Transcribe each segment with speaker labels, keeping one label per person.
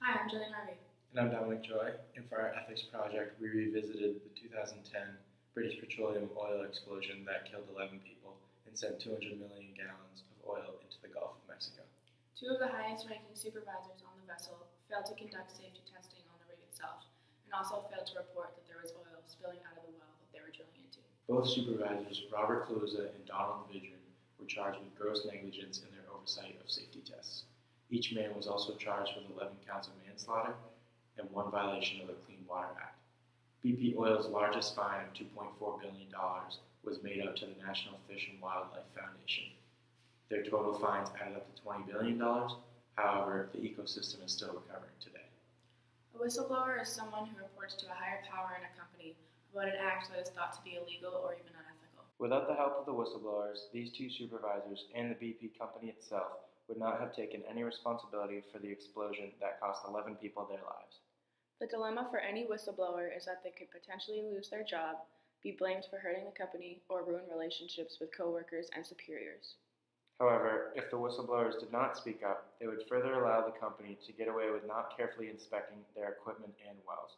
Speaker 1: Hi, I'm Jillian Harvey.
Speaker 2: And I'm Dominic Joy, and for our ethics project, we revisited the 2010 British petroleum oil explosion that killed 11 people and sent 200 million gallons of oil into the Gulf of Mexico.
Speaker 1: Two of the highest-ranking supervisors on the vessel failed to conduct safety testing on the rig itself, and also failed to report that there was oil spilling out of the well that they were drilling into.
Speaker 2: Both supervisors, Robert Kaluza and Donald Vidrin, were charged with gross negligence in their oversight of safety tests. Each man was also charged with 11 counts of manslaughter and one violation of the Clean Water Act. BP Oil's largest fine of $2.4 billion was made out to the National Fish and Wildlife Foundation. Their total fines added up to $20 billion. However, the ecosystem is still recovering today.
Speaker 1: A whistleblower is someone who reports to a higher power in a company about an act that is thought to be illegal or even unethical.
Speaker 2: Without the help of the whistleblowers, these two supervisors and the BP company itself would not have taken any responsibility for the explosion that cost 11 people their lives.
Speaker 1: The dilemma for any whistleblower is that they could potentially lose their job, be blamed for hurting the company, or ruin relationships with coworkers and superiors.
Speaker 2: However, if the whistleblowers did not speak up, they would further allow the company to get away with not carefully inspecting their equipment and wells.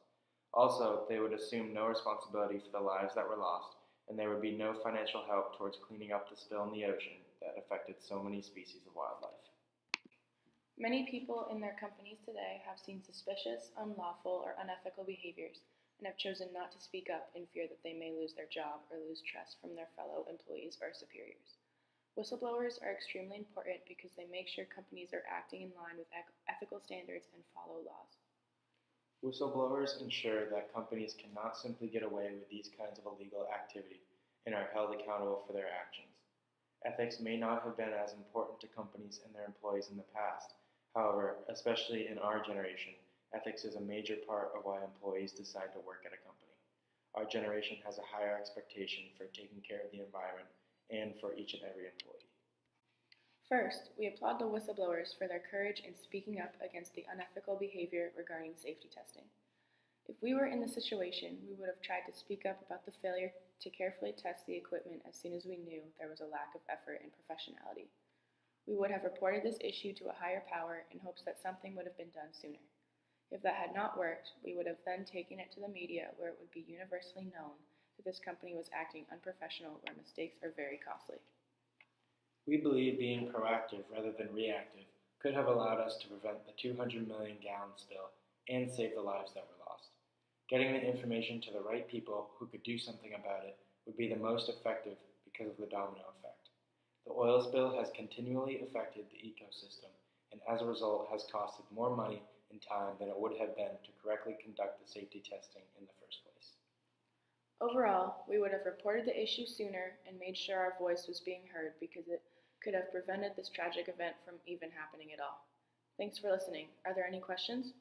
Speaker 2: Also, they would assume no responsibility for the lives that were lost, and there would be no financial help towards cleaning up the spill in the ocean that affected so many species of wildlife.
Speaker 1: Many people in their companies today have seen suspicious, unlawful, or unethical behaviors and have chosen not to speak up in fear that they may lose their job or lose trust from their fellow employees or superiors. Whistleblowers are extremely important because they make sure companies are acting in line with ethical standards and follow laws.
Speaker 2: Whistleblowers ensure that companies cannot simply get away with these kinds of illegal activity and are held accountable for their actions. Ethics may not have been as important to companies and their employees in the past. However, especially in our generation, ethics is a major part of why employees decide to work at a company. Our generation has a higher expectation for taking care of the environment and for each and every employee.
Speaker 1: First, we applaud the whistleblowers for their courage in speaking up against the unethical behavior regarding safety testing. If we were in the situation, we would have tried to speak up about the failure to carefully test the equipment as soon as we knew there was a lack of effort and professionality. We would have reported this issue to a higher power in hopes that something would have been done sooner. If that had not worked, we would have then taken it to the media where it would be universally known that this company was acting unprofessional where mistakes are very costly.
Speaker 2: We believe being proactive rather than reactive could have allowed us to prevent the 200 million gallon spill and save the lives that were lost. Getting the information to the right people who could do something about it would be the most effective because of the domino effect. The oil spill has continually affected the ecosystem and as a result has costed more money and time than it would have been to correctly conduct the safety testing in the first place.
Speaker 1: Overall, we would have reported the issue sooner and made sure our voice was being heard because it could have prevented this tragic event from even happening at all. Thanks for listening. Are there any questions?